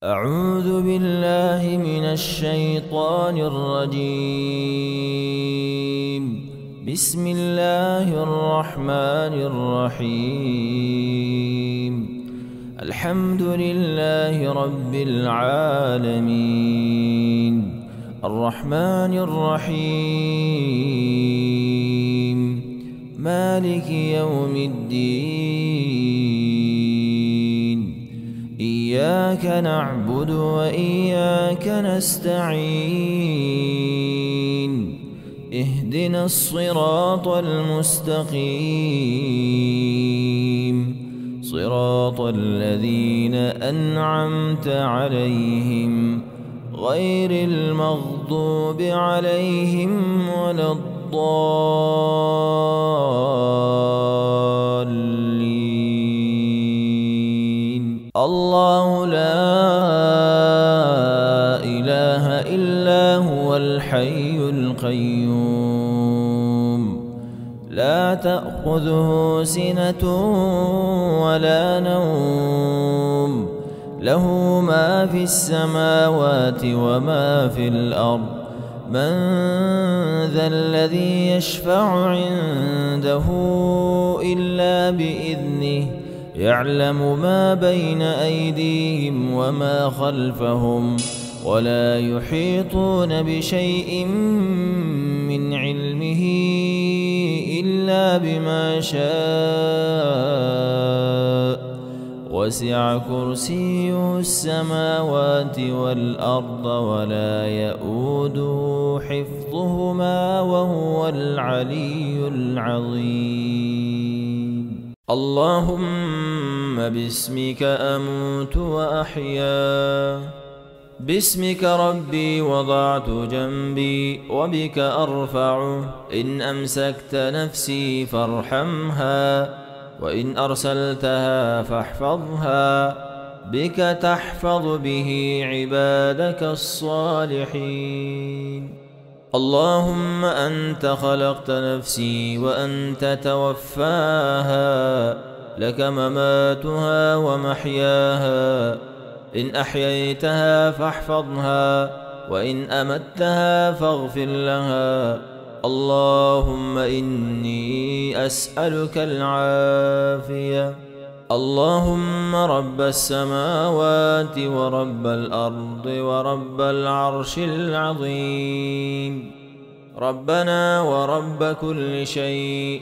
أعوذ بالله من الشيطان الرجيم. بسم الله الرحمن الرحيم. الحمد لله رب العالمين، الرحمن الرحيم، مالك يوم الدين. إياك نعبد وإياك نستعين. اهدنا الصراط المستقيم، صراط الذين أنعمت عليهم غير المغضوب عليهم ولا الضالين. الله لا إله إلا هو الحي القيوم، لا تأخذه سنة ولا نوم، له ما في السماوات وما في الأرض. من ذا الذي يشفع عنده إلا بإذنه، يعلم ما بين أيديهم وما خلفهم، ولا يحيطون بشيء من علمه إلا بما شاء. وسع كرسيه السماوات والأرض ولا يئوده حفظهما وهو العلي العظيم. اللهم باسمك أموت وأحيا، باسمك ربي وضعت جنبي وبك أرفعه. إن أمسكت نفسي فارحمها، وإن أرسلتها فاحفظها، بك تحفظ به عبادك الصالحين. اللهم أنت خلقت نفسي وأنت توفاها، لك مماتها ومحياها. إن أحييتها فاحفظها، وإن أمتها فاغفر لها. اللهم إني أسألك العافية. اللهم رب السماوات ورب الأرض ورب العرش العظيم، ربنا ورب كل شيء،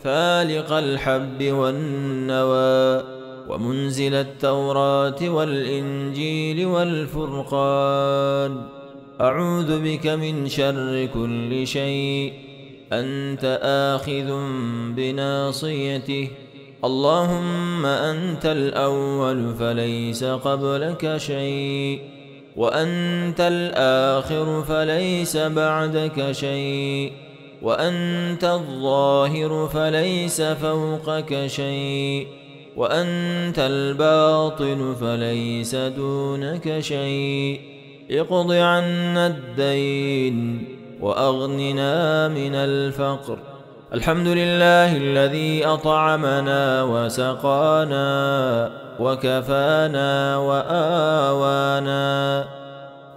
فالق الحب والنوى، ومنزل التوراة والإنجيل والفرقان. أعوذ بك من شر كل شيء، أنت آخذ بناصيته. اللهم أنت الأول فليس قبلك شيء، وأنت الآخر فليس بعدك شيء، وأنت الظاهر فليس فوقك شيء، وأنت الباطن فليس دونك شيء. اقض عنا الدين وأغننا من الفقر. الحمد لله الذي أطعمنا وسقانا وكفانا وآوانا،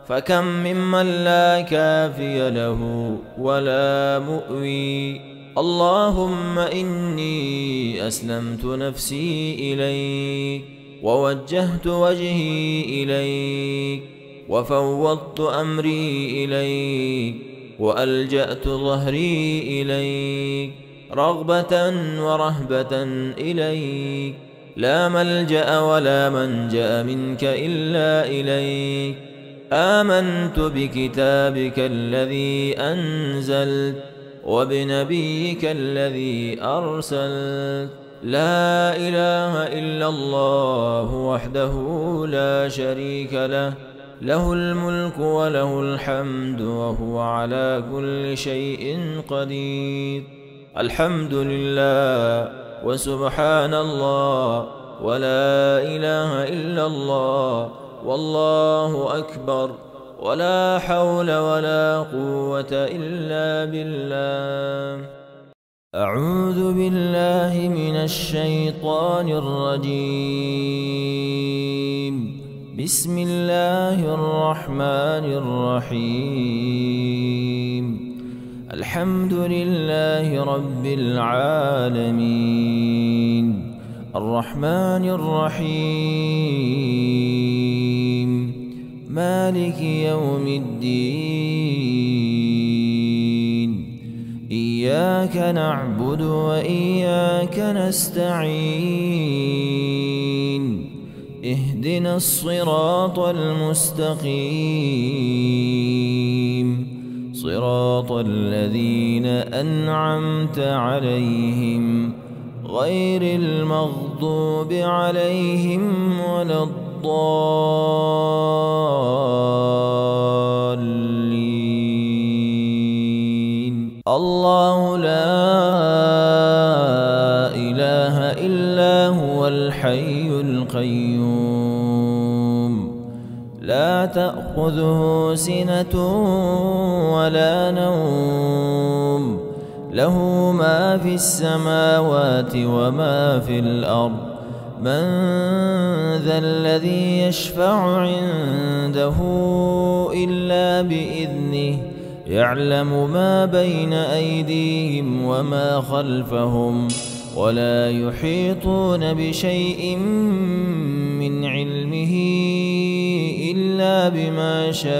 فكم ممن لا كافي له ولا مؤوي. اللهم إني أسلمت نفسي إليك، ووجهت وجهي إليك، وفوضت أمري إليك، وألجأت ظهري إليك، رغبة ورهبة إليك. لا ملجأ ولا منجأ منك إلا إليك. آمنت بكتابك الذي أنزلت، وبنبيك الذي أرسلت. لا إله إلا الله وحده لا شريك له، له الملك وله الحمد وهو على كل شيء قدير. الحمد لله وسبحان الله ولا إله إلا الله والله أكبر، ولا حول ولا قوة إلا بالله. أعوذ بالله من الشيطان الرجيم. بسم الله الرحمن الرحيم الحمد لله رب العالمين الرحمن الرحيم مالك يوم الدين إياك نعبد وإياك نستعين اهدنا الصراط المستقيم صراط الذين أنعمت عليهم غير المغضوب عليهم ولا الضالين. الله لا إله إلا هو الحي القيوم لا تأخذه سنة ولا نوم له ما في السماوات وما في الأرض من ذا الذي يشفع عنده إلا بإذنه يعلم ما بين أيديهم وما خلفهم ولا يحيطون بشيء من علمه إلا بما شاء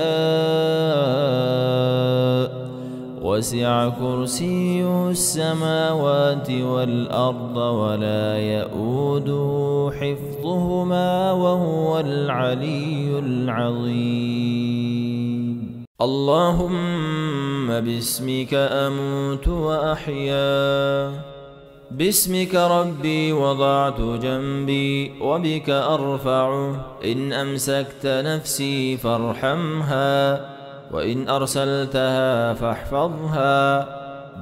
وسع كرسيه السماوات والأرض ولا يؤوده حفظهما وهو العلي العظيم. اللهم باسمك أموت وأحيا باسمك ربي وضعت جنبي وبك أرفعه إن أمسكت نفسي فارحمها وإن أرسلتها فاحفظها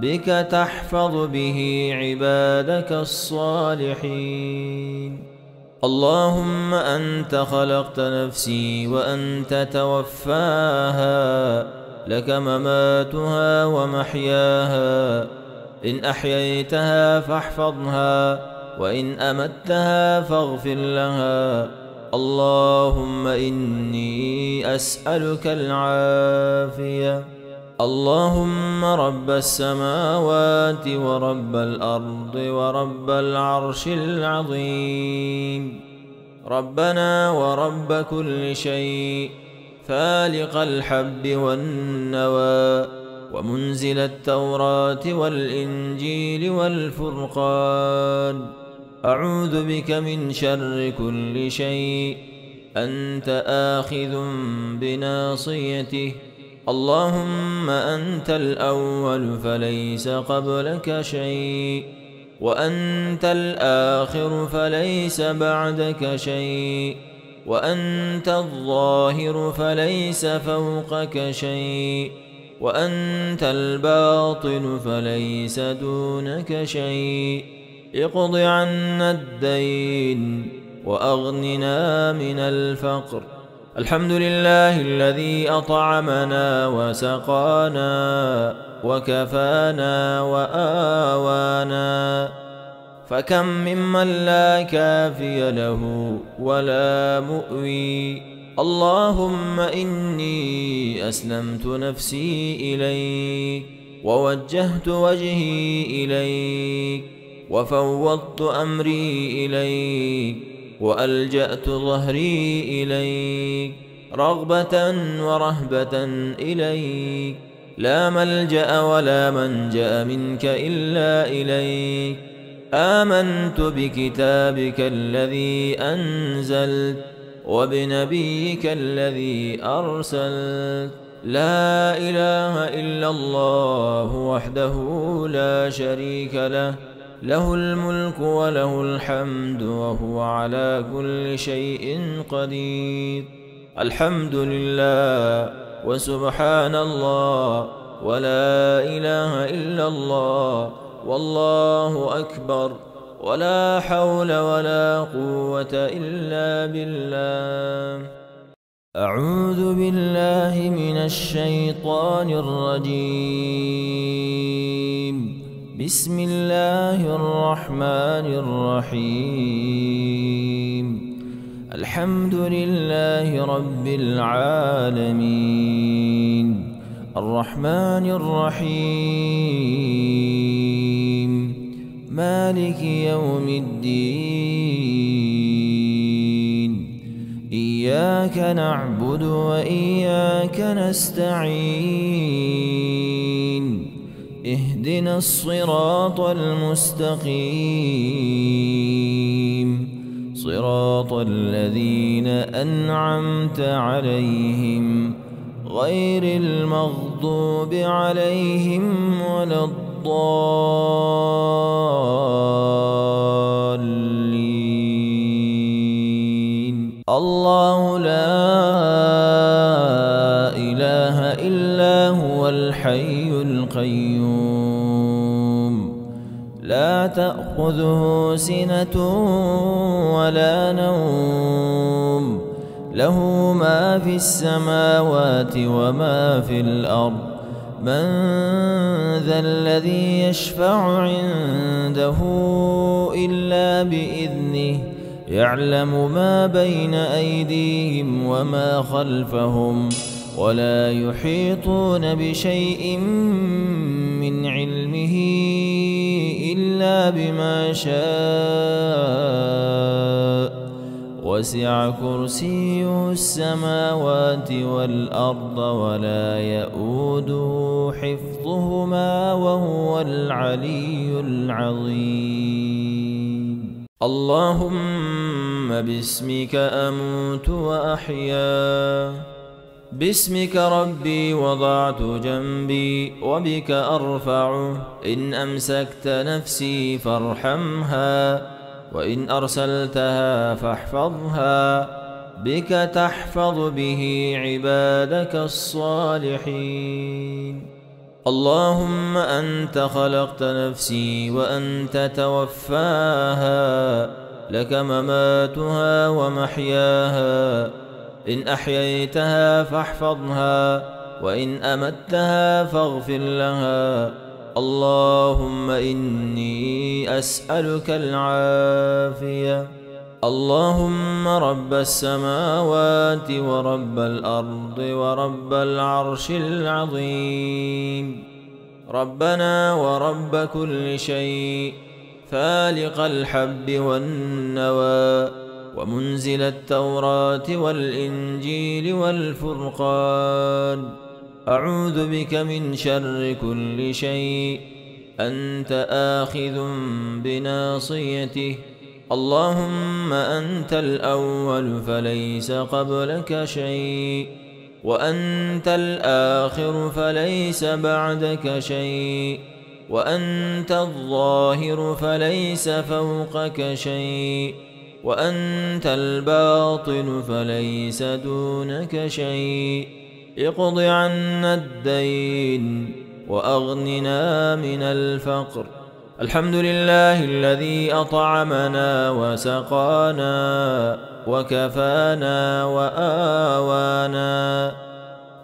بك تحفظ به عبادك الصالحين. اللهم أنت خلقت نفسي وأنت توفاها لك مماتها ومحياها إن أحييتها فاحفظها وإن أمتها فاغفر لها. اللهم إني أسألك العافية. اللهم رب السماوات ورب الأرض ورب العرش العظيم ربنا ورب كل شيء فالق الحب والنوى ومنزل التوراة والإنجيل والفرقان أعوذ بك من شر كل شيء أنت آخذ بناصيته. اللهم أنت الأول فليس قبلك شيء وأنت الآخر فليس بعدك شيء وأنت الظاهر فليس فوقك شيء وأنت الباطن فليس دونك شيء. اقض عنا الدين وأغننا من الفقر. الحمد لله الذي أطعمنا وسقانا وكفانا وآوانا فكم ممن لا كافي له ولا مؤوي. اللهم إني أسلمت نفسي إليك ووجهت وجهي إليك وفوضت أمري إليك وألجأت ظهري إليك رغبة ورهبة إليك لا ملجأ ولا منجأ منك إلا إليك. آمنت بكتابك الذي أنزلت وبنبيك الذي أرسلت لا إله إلا الله وحده لا شريك له له الملك وله الحمد وهو على كل شيء قدير. الحمد لله وسبحان الله ولا إله إلا الله والله أكبر ولا حول ولا قوة إلا بالله. أعوذ بالله من الشيطان الرجيم. بسم الله الرحمن الرحيم. الحمد لله رب العالمين الرحمن الرحيم مالك يوم الدين إياك نعبد وإياك نستعين اهدنا الصراط المستقيم صراط الذين أنعمت عليهم غير المغضوب عليهم ولا الضالين. الله لا إله إلا هو الحي القيوم لا تأخذه سنة ولا نوم له ما في السماوات وما في الأرض من ذا الذي يشفع عنده إلا بإذنه يعلم ما بين أيديهم وما خلفهم ولا يحيطون بشيء من علمه إلا بما شاء وسع كرسيه السماوات والأرض ولا يؤوده حفظهما وهو العلي العظيم. اللهم باسمك أموت وأحيا باسمك ربي وضعت جنبي وبك أرفعه إن أمسكت نفسي فارحمها وإن أرسلتها فاحفظها بك تحفظ به عبادك الصالحين. اللهم أنت خلقت نفسي وأنت توفاها لك مماتها ومحياها إن أحييتها فاحفظها وإن أمتها فاغفر لها. اللهم إني أسألك العافية. اللهم رب السماوات ورب الأرض ورب العرش العظيم ربنا ورب كل شيء فالق الحب والنوى ومنزل التوراة والإنجيل والفرقان أعوذ بك من شر كل شيء أنت آخذ بناصيته. اللهم أنت الأول فليس قبلك شيء وأنت الآخر فليس بعدك شيء وأنت الظاهر فليس فوقك شيء وأنت الباطن فليس دونك شيء. اقض عنا الدين وأغننا من الفقر. الحمد لله الذي أطعمنا وسقانا وكفانا وآوانا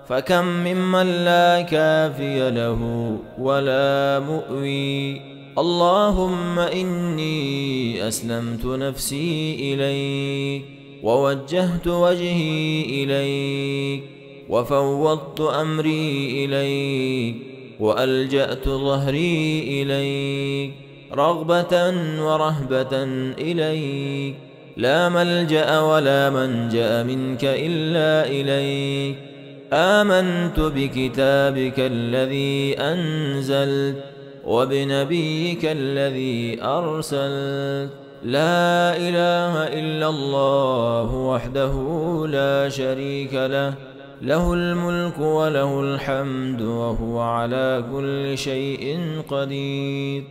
فكم ممن لا كافي له ولا مؤوي. اللهم إني أسلمت نفسي إليك ووجهت وجهي إليك وفوضت أمري إليك وألجأت ظهري إليك رغبة ورهبة إليك لا ملجأ ولا منجأ منك إلا إليك. آمنت بكتابك الذي أنزلت وبنبيك الذي أرسلت لا إله إلا الله وحده لا شريك له له الملك وله الحمد وهو على كل شيء قدير.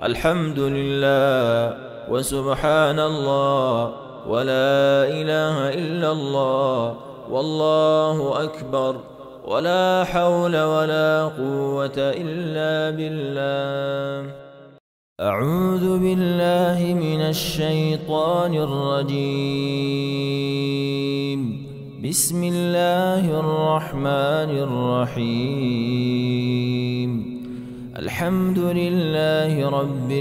الحمد لله وسبحان الله ولا إله إلا الله والله أكبر ولا حول ولا قوة إلا بالله. أعوذ بالله من الشيطان الرجيم. بسم الله الرحمن الرحيم. الحمد لله رب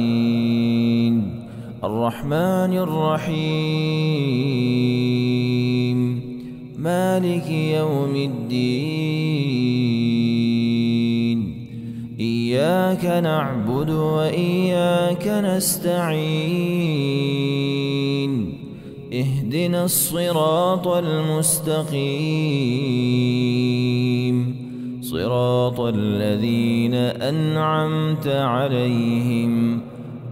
العالمين الرحمن الرحيم مالك يوم الدين إياك نعبد وإياك نستعين اهدنا الصراط المستقيم صراط الذين أنعمت عليهم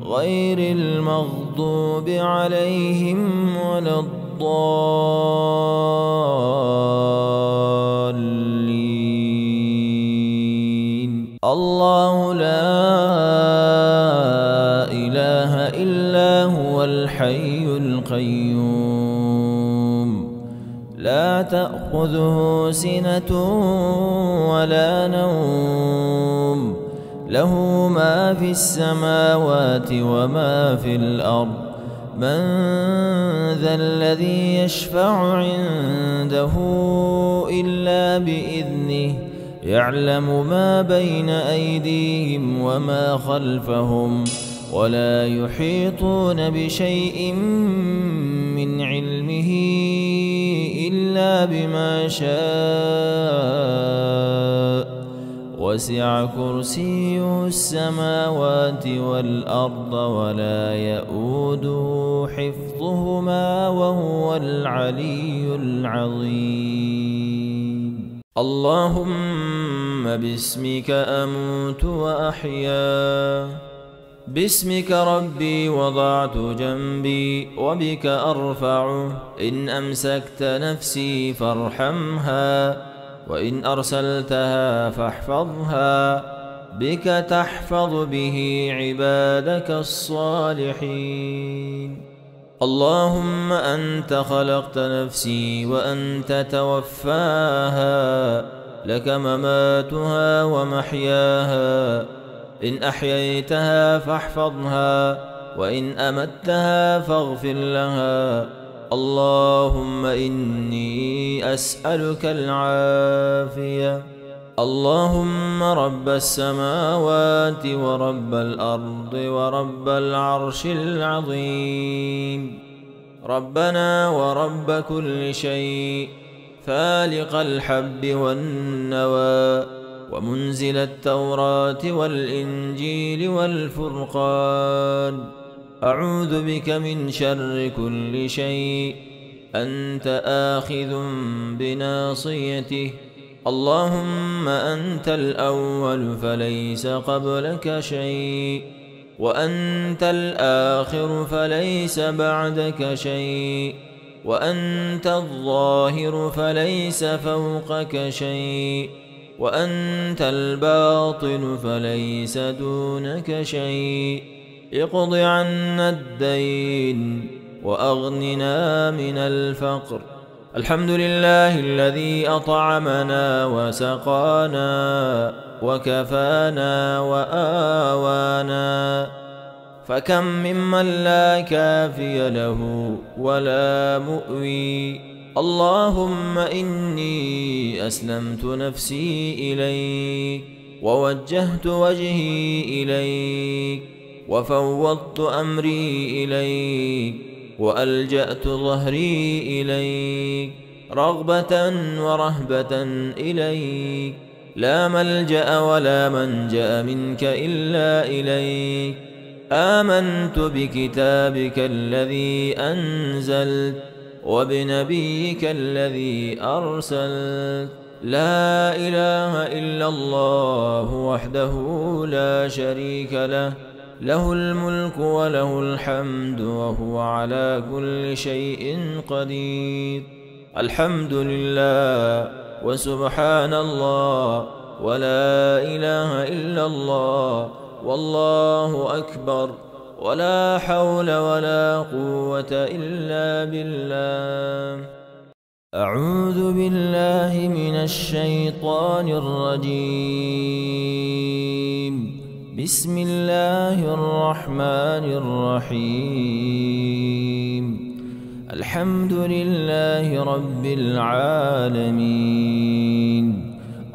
غير المغضوب عليهم ولا الضالين. الله لا إله إلا هو الحي القيوم لا تأخذه سنة ولا نوم له ما في السماوات وما في الأرض من ذا الذي يشفع عنده إلا بإذنه يعلم ما بين أيديهم وما خلفهم ولا يحيطون بشيء من علمه إلا بما شاء وسع كرسيه السماوات والأرض ولا يؤوده حفظهما وهو العلي العظيم. اللهم باسمك أموت وأحيا باسمك ربي وضعت جنبي وبك أرفعه إن أمسكت نفسي فارحمها وإن أرسلتها فاحفظها بك تحفظ به عبادك الصالحين. اللهم أنت خلقت نفسي وأنت توفاها لك مماتها ومحياها إن أحييتها فاحفظها وإن أمتها فاغفر لها. اللهم إني أسألك العافية. اللهم رب السماوات ورب الأرض ورب العرش العظيم ربنا ورب كل شيء فالق الحب والنوى ومنزل التوراة والإنجيل والفرقان أعوذ بك من شر كل شيء أنت آخذ بناصيته. اللهم أنت الأول فليس قبلك شيء وأنت الآخر فليس بعدك شيء وأنت الظاهر فليس فوقك شيء وأنت الباطن فليس دونك شيء. اقض عنا الدين وأغننا من الفقر. الحمد لله الذي أطعمنا وسقانا وكفانا وآوانا فكم ممن لا كافي له ولا مؤوي. اللهم إني أسلمت نفسي إليك ووجهت وجهي إليك وفوضت أمري إليك وألجأت ظهري إليك رغبة ورهبة إليك لا ملجأ ولا منجأ منك إلا إليك. آمنت بكتابك الذي أنزلت وبنبيك الذي أرسلت لا إله إلا الله وحده لا شريك له له الملك وله الحمد وهو على كل شيء قدير. الحمد لله وسبحان الله ولا إله إلا الله والله أكبر ولا حول ولا قوة إلا بالله. أعوذ بالله من الشيطان الرجيم. بسم الله الرحمن الرحيم. الحمد لله رب العالمين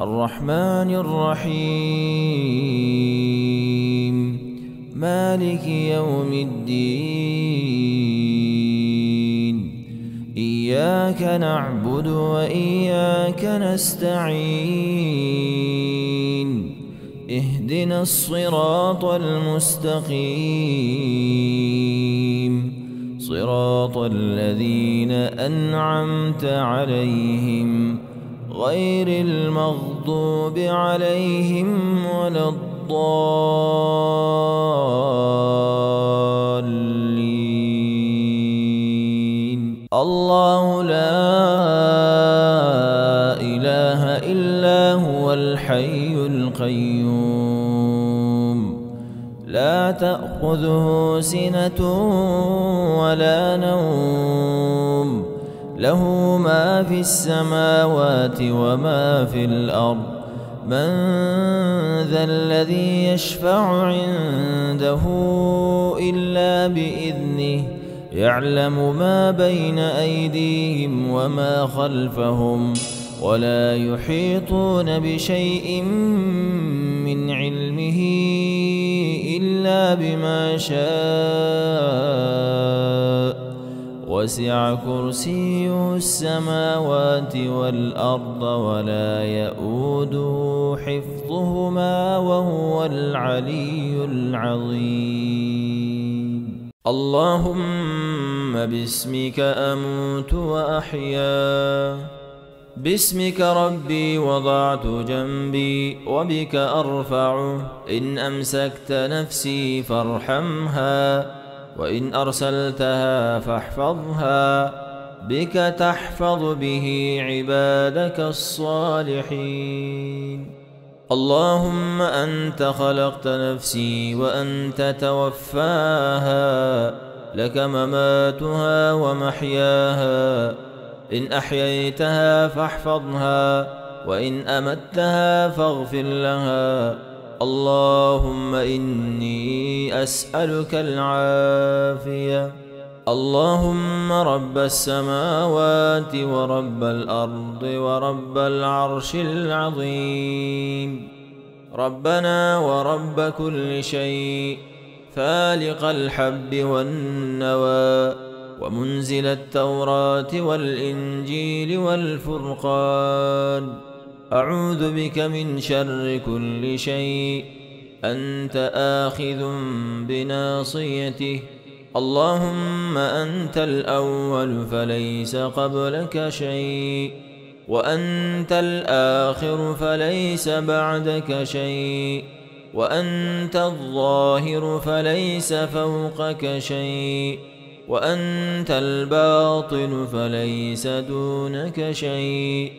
الرحمن الرحيم مالك يوم الدين إياك نعبد وإياك نستعين اهدنا الصراط المستقيم صراط الذين أنعمت عليهم غير المغضوب عليهم ولا الضالين. الله لا إله إلا هو الحي القيوم لا تأخذه سنة ولا نوم له ما في السماوات وما في الأرض من ذا الذي يشفع عنده إلا بإذنه يعلم ما بين أيديهم وما خلفهم ولا يحيطون بشيء من علمه إلا بما شاء وسع كرسيه السماوات والأرض ولا يؤوده حفظهما وهو العلي العظيم. اللهم باسمك أموت وأحيا باسمك ربي وضعت جنبي وبك أرفعه إن أمسكت نفسي فارحمها وإن أرسلتها فاحفظها بك تحفظ به عبادك الصالحين. اللهم أنت خلقت نفسي وأنت توفاها لك مماتها ومحياها إن أحييتها فاحفظها وإن أمتها فاغفر لها. اللهم إني أسألك العافية. اللهم رب السماوات ورب الأرض ورب العرش العظيم ربنا ورب كل شيء فالق الحب والنوى ومنزل التوراة والإنجيل والفرقان أعوذ بك من شر كل شيء أنت آخذ بناصيته. اللهم أنت الأول فليس قبلك شيء وأنت الآخر فليس بعدك شيء وأنت الظاهر فليس فوقك شيء وأنت الباطن فليس دونك شيء.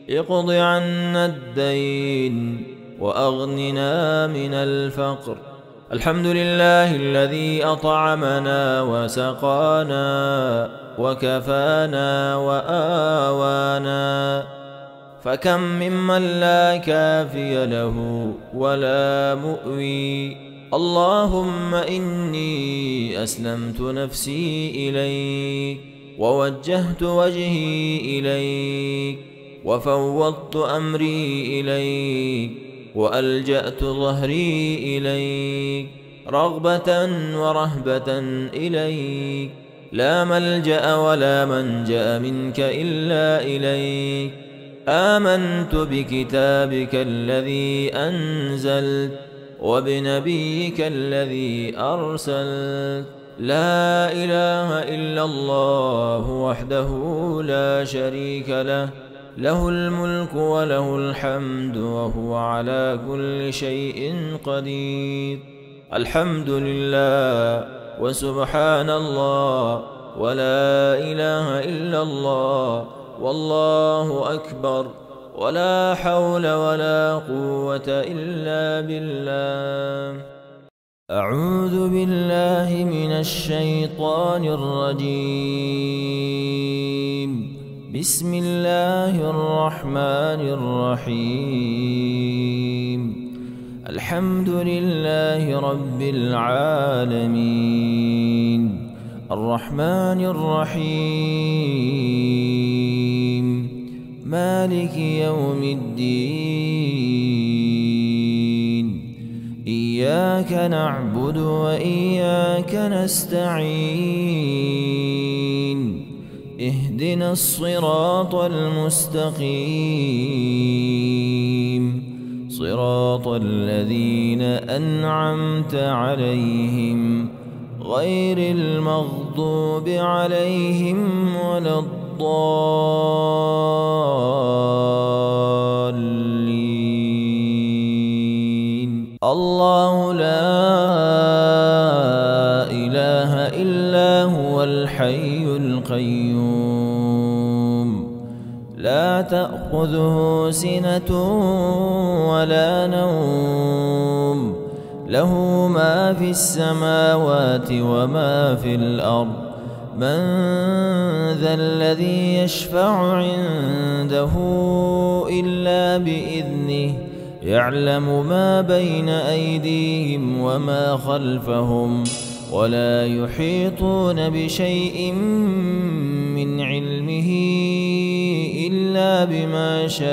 اقض عنا الدين وأغننا من الفقر. الحمد لله الذي أطعمنا وسقانا وكفانا وآوانا فكم ممن لا كافي له ولا مؤوي. اللهم إني أسلمت نفسي إليك ووجهت وجهي إليك وفوضت أمري إليك وألجأت ظهري إليك رغبة ورهبة إليك لا ملجأ ولا منجأ منك إلا إليك. آمنت بكتابك الذي أنزلت وبنبيك الذي أرسلت لا إله إلا الله وحده لا شريك له له الملك وله الحمد وهو على كل شيء قدير. الحمد لله وسبحان الله ولا إله إلا الله والله أكبر ولا حول ولا قوة إلا بالله. أعوذ بالله من الشيطان الرجيم. بسم الله الرحمن الرحيم. الحمد لله رب العالمين الرحمن الرحيم مالك يوم الدين إياك إياك نعبد وإياك نستعين اهدنا الصراط المستقيم صراط الذين أنعمت عليهم غير المغضوب عليهم ولا الضالين. الله لا إله إلا هو الحي القيوم لا تأخذه سنة ولا نوم له ما في السماوات وما في الأرض من ذا الذي يشفع عنده إلا بإذنه يعلم ما بين أيديهم وما خلفهم ولا يحيطون بشيء من علمه إلا بما شاء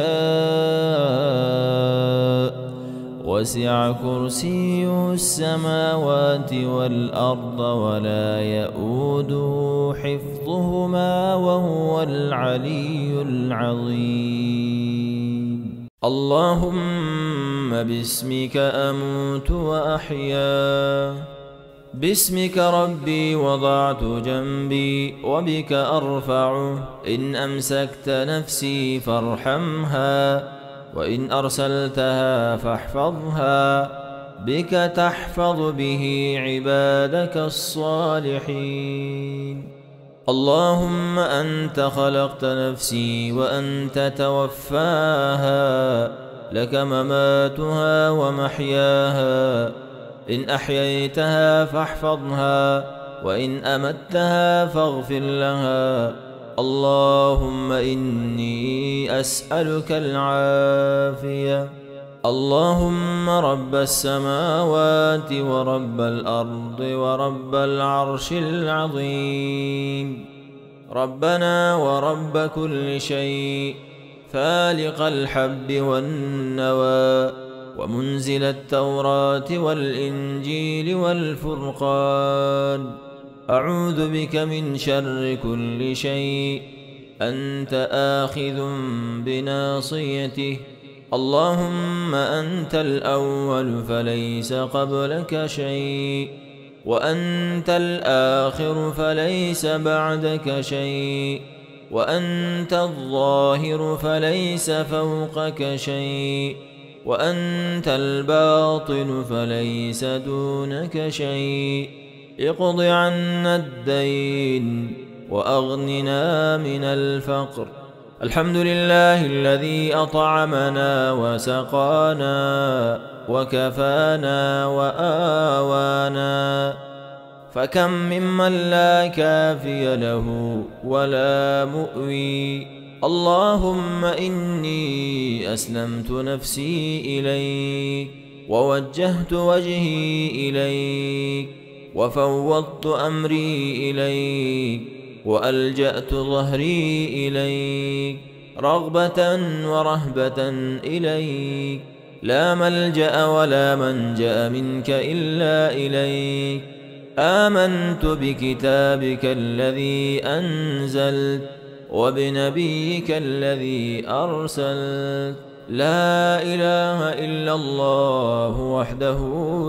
وسع كرسيه السماوات والأرض ولا يؤوده حفظهما وهو العلي العظيم. اللهم باسمك أموت وأحيا باسمك ربي وضعت جنبي وبك أرفعه إن أمسكت نفسي فارحمها وإن أرسلتها فاحفظها بك تحفظ به عبادك الصالحين. اللهم أنت خلقت نفسي وأنت توفاها لك مماتها ومحياها إن أحييتها فاحفظها وإن أمتها فاغفر لها. اللهم إني أسألك العافية. اللهم رب السماوات ورب الأرض ورب العرش العظيم ربنا ورب كل شيء فالق الحب والنوى ومنزل التوراة والإنجيل والفرقان أعوذ بك من شر كل شيء أنت آخذ بناصيته. اللهم أنت الأول فليس قبلك شيء وأنت الآخر فليس بعدك شيء وأنت الظاهر فليس فوقك شيء وأنت الباطن فليس دونك شيء. اقض عنا الدين وأغننا من الفقر. الحمد لله الذي أطعمنا وسقانا وكفانا وآوانا فكم ممن لا كافي له ولا مؤوي. اللهم إني أسلمت نفسي إليك ووجهت وجهي إليك وفوضت أمري إليك وألجأت ظهري إليك رغبة ورهبة إليك لا ملجأ ولا منجأ منك إلا إليك. آمنت بكتابك الذي أنزلت وبنبيك الذي أرسلت لا إله إلا الله وحده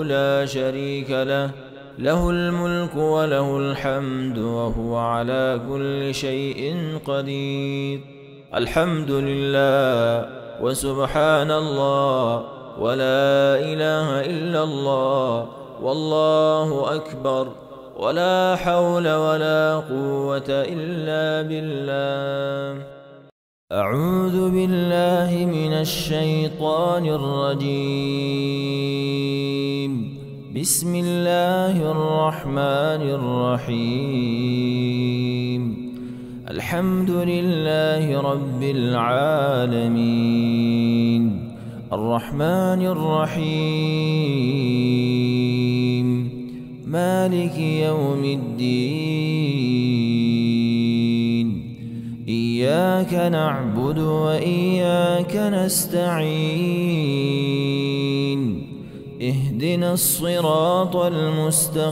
لا شريك له له الملك وله الحمد وهو على كل شيء قدير. الحمد لله وسبحان الله ولا إله إلا الله والله أكبر ولا حول ولا قوة إلا بالله. أعوذ بالله من الشيطان الرجيم. بسم الله الرحمن الرحيم. الحمد لله رب العالمين الرحمن الرحيم مالك يوم الدين. إياك نعبد وإياك نستعين اهدنا الصراط المستقيم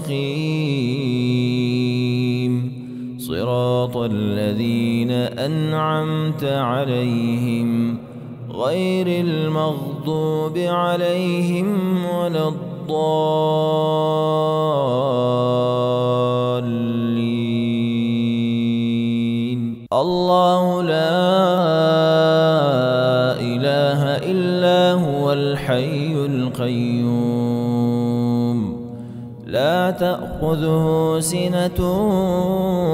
صراط الذين أنعمت عليهم غير المغضوب عليهم ولا الضالين. الله لا إله إلا هو الحي القيوم لا تأخذه سنة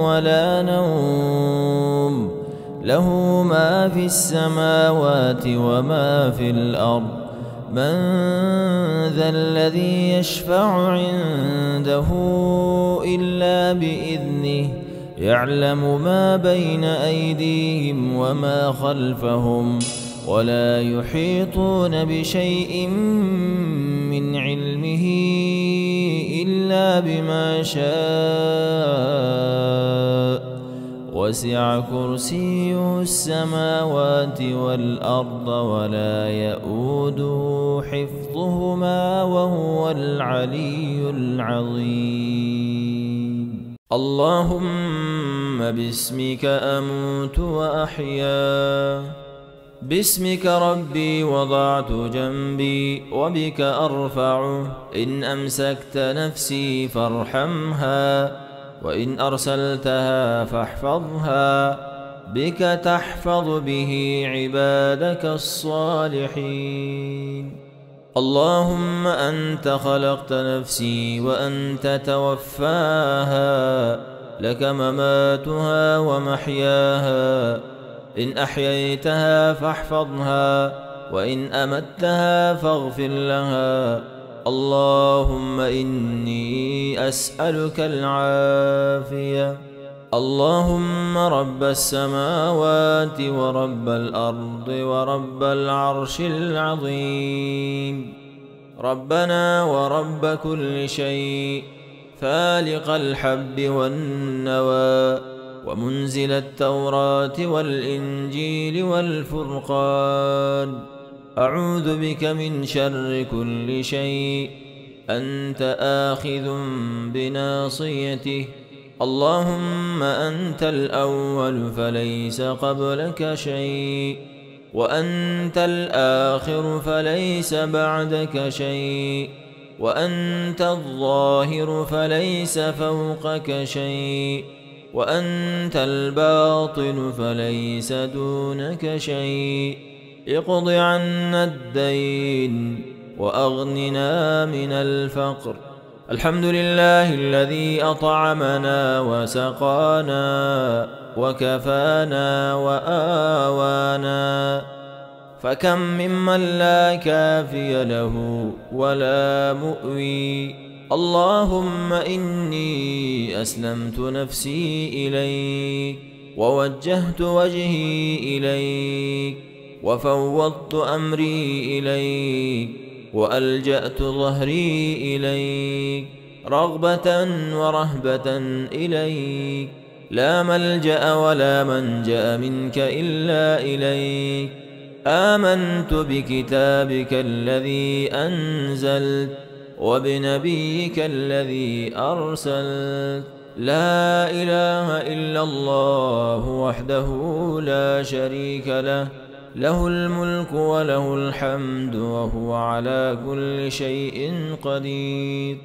ولا نوم له ما في السماوات وما في الأرض من ذا الذي يشفع عنده إلا بإذنه يعلم ما بين أيديهم وما خلفهم ولا يحيطون بشيء من علمه إلا بما شاء وسع كرسيه السماوات والأرض ولا يؤوده حفظهما وهو العلي العظيم. اللهم باسمك أموت وأحيا باسمك ربي وضعت جنبي وبك أرفعه إن أمسكت نفسي فارحمها وإن أرسلتها فاحفظها بك تحفظ به عبادك الصالحين. اللهم أنت خلقت نفسي وأنت توفاها لك مماتها ومحياها إن أحييتها فاحفظها وإن أمتها فاغفر لها. اللهم إني أسألك العافية. اللهم رب السماوات ورب الأرض ورب العرش العظيم ربنا ورب كل شيء فالق الحب والنوى ومنزل التوراة والإنجيل والفرقان أعوذ بك من شر كل شيء أنت آخذ بناصيته. اللهم أنت الأول فليس قبلك شيء وأنت الآخر فليس بعدك شيء وأنت الظاهر فليس فوقك شيء وأنت الباطن فليس دونك شيء. اقض عنا الدين وأغننا من الفقر. الحمد لله الذي أطعمنا وسقانا وكفانا وآوانا فكم ممن لا كافي له ولا مؤوي. اللهم إني أسلمت نفسي إليك ووجهت وجهي إليك وفوضت أمري إليك وألجأت ظهري إليك رغبة ورهبة إليك لا ملجأ ولا منجأ منك إلا إليك. آمنت بكتابك الذي أنزلت وبنبيك الذي أرسلت لا إله إلا الله وحده لا شريك له له الملك وله الحمد وهو على كل شيء قدير.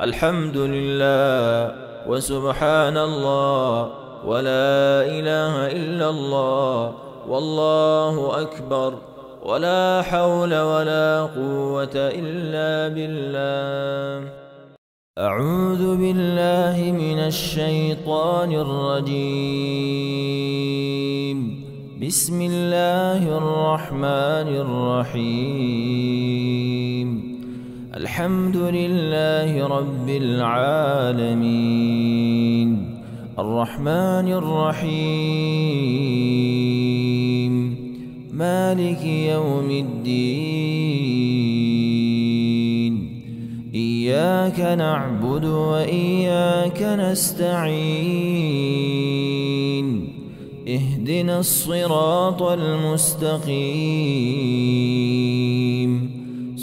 الحمد لله وسبحان الله ولا إله إلا الله والله أكبر ولا حول ولا قوة إلا بالله. أعوذ بالله من الشيطان الرجيم. بسم الله الرحمن الرحيم. الحمد لله رب العالمين الرحمن الرحيم مالك يوم الدين. إياك نعبد وإياك نستعين. اهدنا الصراط المستقيم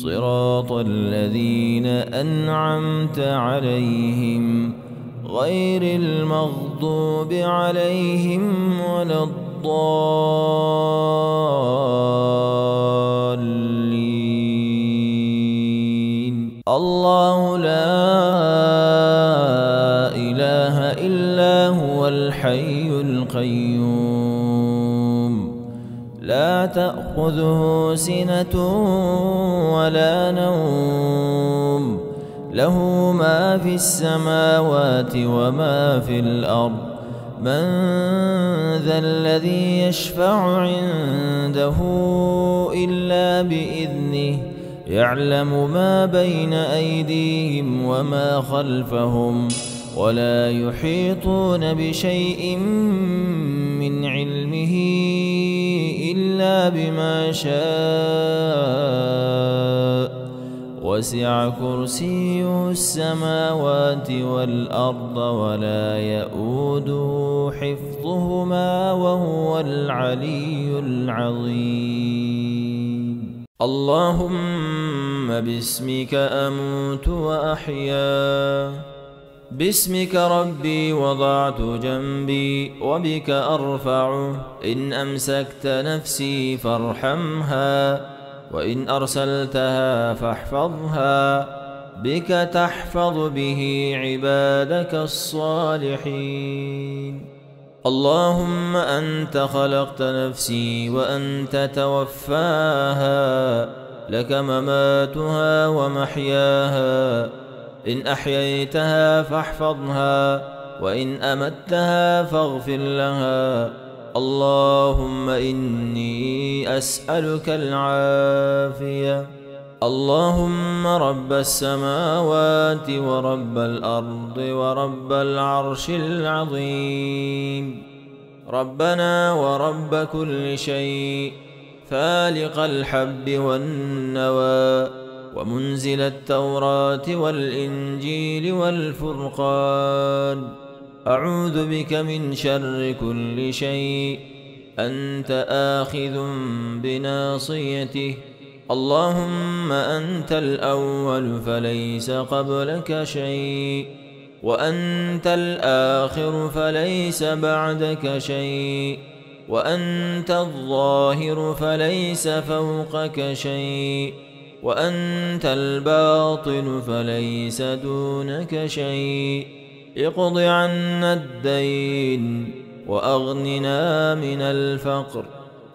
صراط الذين أنعمت عليهم غير المغضوب عليهم ولا الضالين. الله لا إله إلا هو الحي القيوم لا تأخذه سنة ولا نوم له ما في السماوات وما في الأرض من ذا الذي يشفع عنده إلا بإذنه يعلم ما بين أيديهم وما خلفهم ولا يحيطون بشيء من علمه إلا بما شاء وسع كرسيه السماوات والأرض ولا يؤوده حفظهما وهو العلي العظيم. اللهم باسمك أموت وأحيا باسمك ربي وضعت جنبي وبك أرفعه إن أمسكت نفسي فارحمها وإن أرسلتها فاحفظها بك تحفظ به عبادك الصالحين. اللهم أنت خلقت نفسي وأنت توفاها لك مماتها ومحياها إن أحييتها فاحفظها وإن أمتها فاغفر لها. اللهم إني أسألك العافية. اللهم رب السماوات ورب الأرض ورب العرش العظيم ربنا ورب كل شيء فالق الحب والنوى ومنزل التوراة والإنجيل والفرقان أعوذ بك من شر كل شيء أنت آخذ بناصيته. اللهم أنت الأول فليس قبلك شيء وأنت الآخر فليس بعدك شيء وأنت الظاهر فليس فوقك شيء وأنت الباطن فليس دونك شيء. اقض عنا الدين وأغننا من الفقر.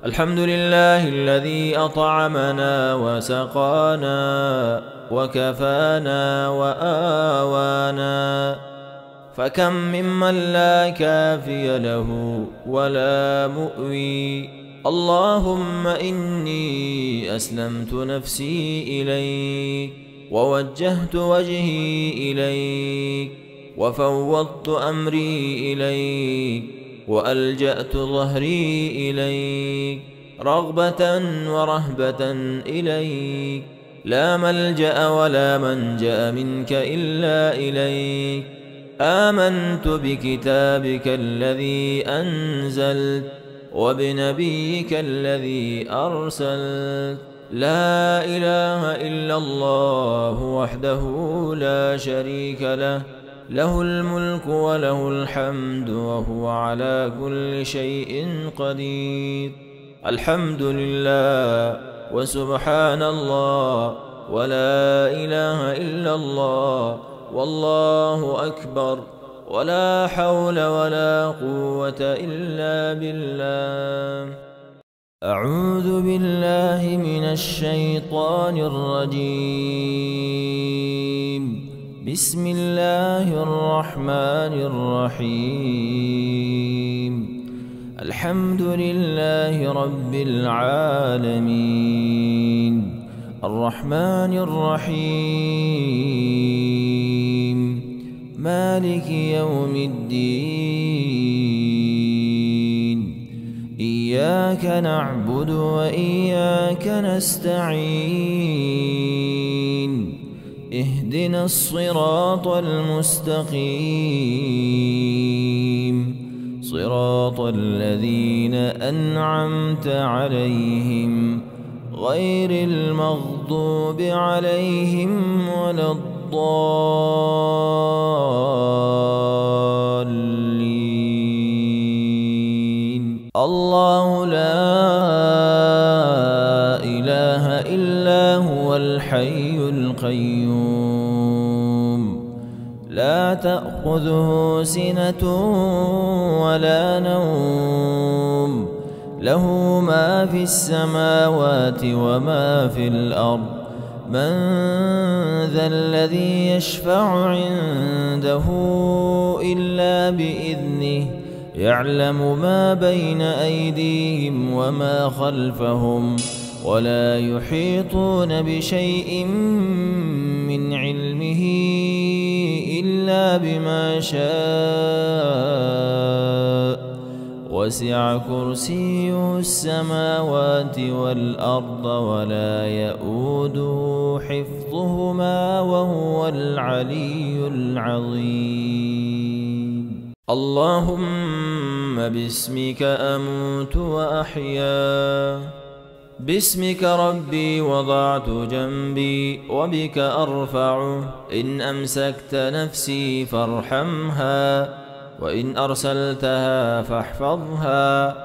الحمد لله الذي أطعمنا وسقانا وكفانا وآوانا فكم ممن لا كافي له ولا مؤوي. اللهم إني أسلمت نفسي إليك ووجهت وجهي إليك وفوضت أمري إليك وألجأت ظهري إليك رغبة ورهبة إليك لا ملجأ ولا منجأ منك إلا إليك. آمنت بكتابك الذي أنزلت وبنبيك الذي أرسلت لا إله إلا الله وحده لا شريك له له الملك وله الحمد وهو على كل شيء قدير. الحمد لله وسبحان الله ولا إله إلا الله والله أكبر ولا حول ولا قوة إلا بالله. أعوذ بالله من الشيطان الرجيم. بسم الله الرحمن الرحيم. الحمد لله رب العالمين الرحمن الرحيم مالك يوم الدين. إياك نعبد وإياك نستعين. اهدنا الصراط المستقيم صراط الذين أنعمت عليهم غير المغضوب عليهم ولا الضالين. الله لا إله إلا هو الحي القيوم لا تأخذه سنة ولا نوم له ما في السماوات وما في الأرض من ذا الذي يشفع عنده إلا بإذنه يعلم ما بين أيديهم وما خلفهم ولا يحيطون بشيء من علمه إلا بما شاء وسع كرسيه السماوات والأرض ولا يئوده حفظهما وهو العلي العظيم. اللهم باسمك أموت وأحيا باسمك ربي وضعت جنبي وبك أرفعه إن أمسكت نفسي فارحمها وإن أرسلتها فاحفظها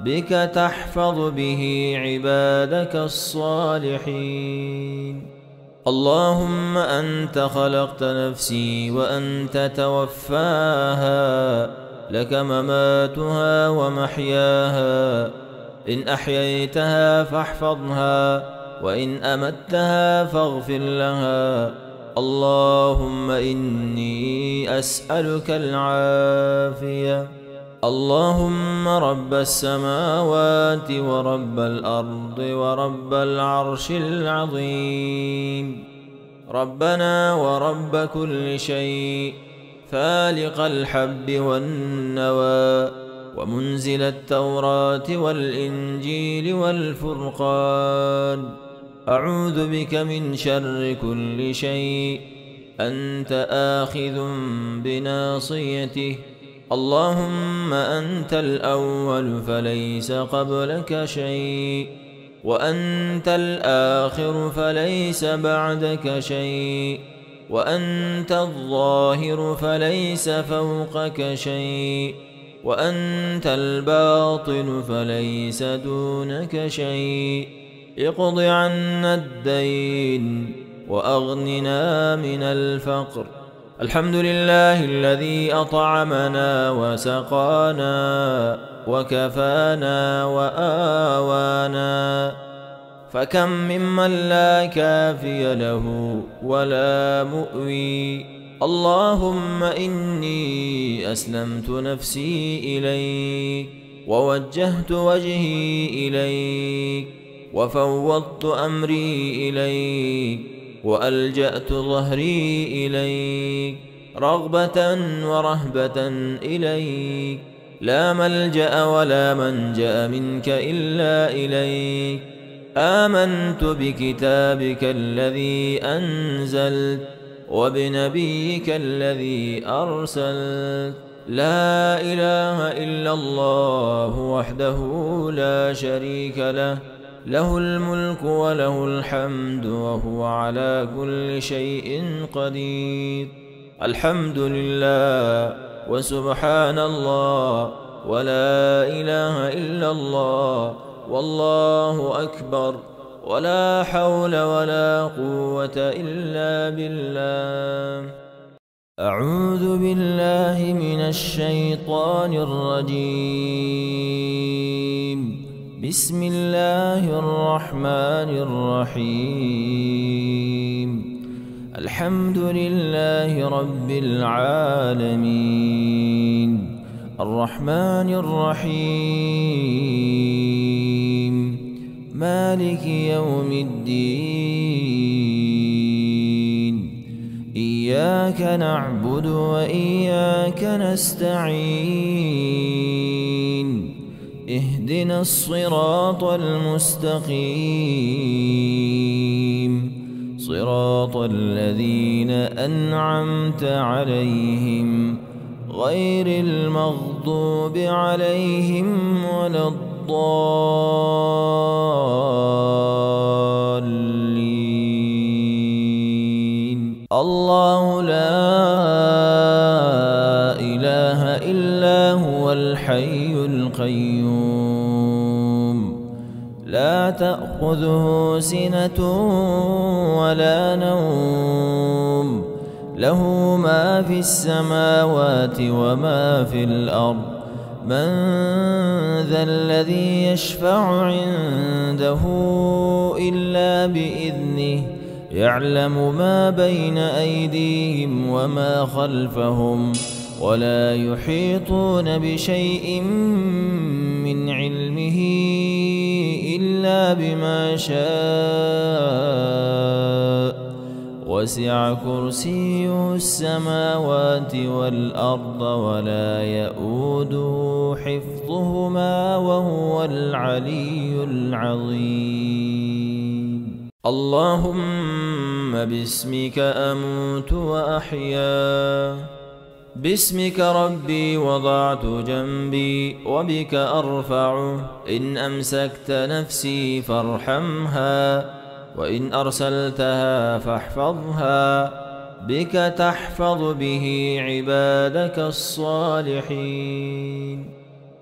بك تحفظ به عبادك الصالحين. اللهم أنت خلقت نفسي وأنت توفاها لك مماتها ومحياها إن أحييتها فاحفظها وإن أمتها فاغفر لها. اللهم إني أسألك العافية. اللهم رب السماوات ورب الأرض ورب العرش العظيم ربنا ورب كل شيء فالق الحب والنوى ومنزل التوراة والإنجيل والفرقان أعوذ بك من شر كل شيء أنت آخذ بناصيته. اللهم أنت الأول فليس قبلك شيء وأنت الآخر فليس بعدك شيء وأنت الظاهر فليس فوقك شيء وأنت الباطن فليس دونك شيء. اقض عنا الدين وأغننا من الفقر. الحمد لله الذي أطعمنا وسقانا وكفانا وآوانا فكم ممن لا كافي له ولا مؤوي. اللهم إني أسلمت نفسي إليك ووجهت وجهي إليك وفوضت أمري إليك وألجأت ظهري إليك رغبة ورهبة إليك لا ملجأ ولا منجأ منك إلا إليك. آمنت بكتابك الذي أنزلت وبنبيك الذي أرسلت لا إله إلا الله وحده لا شريك له له الملك وله الحمد وهو على كل شيء قدير. الحمد لله وسبحان الله ولا إله إلا الله والله أكبر ولا حول ولا قوة إلا بالله. أعوذ بالله من الشيطان الرجيم. بسم الله الرحمن الرحيم. الحمد لله رب العالمين الرحمن الرحيم مالك يوم الدين إياك نعبد وإياك نستعين اهدنا الصراط المستقيم صراط الذين أنعمت عليهم غير المغضوب عليهم ولا الضالين. لا تأخذه سنة ولا نوم، له ما في السماوات وما في الأرض. من ذا الذي يشفع عنده إلا بإذنه، يعلم ما بين أيديهم وما خلفهم، ولا يحيطون بشيء من علمه إلا بما شاء. وسع كرسيه السماوات والأرض ولا يئوده حفظهما وهو العلي العظيم. اللهم باسمك أموت وأحيا، باسمك ربي وضعت جنبي وبك أرفعه. إن أمسكت نفسي فارحمها، وإن أرسلتها فاحفظها، بك تحفظ به عبادك الصالحين.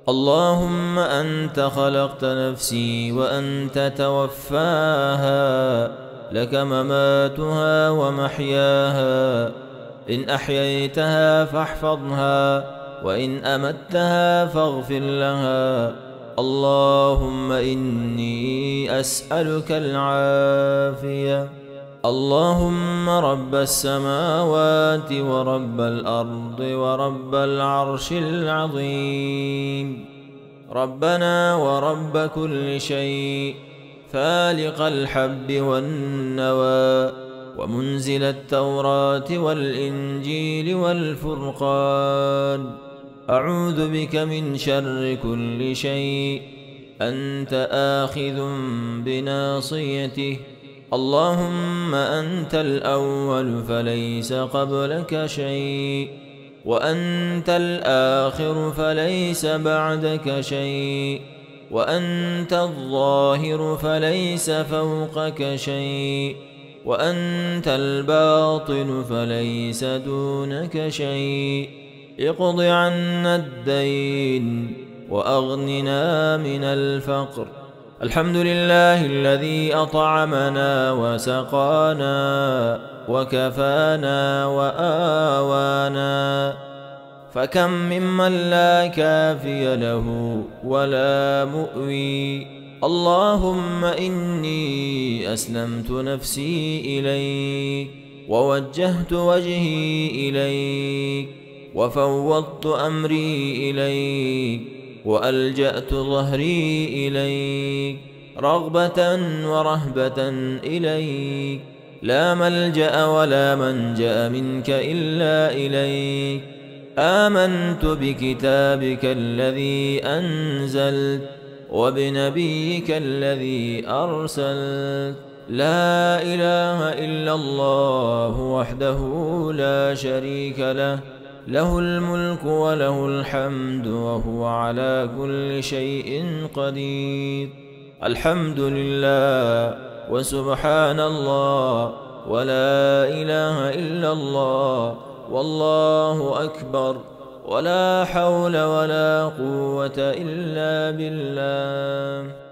اللهم أنت خلقت نفسي وأنت توفاها، لك مماتها ومحياها. إن أحييتها فاحفظها، وإن أمتها فاغفر لها. اللهم إني أسألك العافية. اللهم رب السماوات ورب الأرض ورب العرش العظيم، ربنا ورب كل شيء، فالق الحب والنوى، ومنزل التوراة والإنجيل والفرقان، أعوذ بك من شر كل شيء أنت آخذ بناصيته. اللهم أنت الأول فليس قبلك شيء، وأنت الآخر فليس بعدك شيء، وأنت الظاهر فليس فوقك شيء، وأنت الباطن فليس دونك شيء. اقض عنا الدين وأغننا من الفقر. الحمد لله الذي أطعمنا وسقانا وكفانا وآوانا، فكم ممن لا كافي له ولا مؤوي. اللهم إني أسلمت نفسي إليك، ووجهت وجهي إليك، وفوضت أمري إليك، وألجأت ظهري إليك، رغبة ورهبة إليك. لا ملجأ ولا منجأ منك إلا إليك. آمنت بكتابك الذي أنزلت، وبنبيك الذي أرسلت. لا إله إلا الله وحده لا شريك له، له الملك وله الحمد وهو على كل شيء قدير. الحمد لله وسبحان الله ولا إله إلا الله والله أكبر، ولا حول ولا قوة إلا بالله.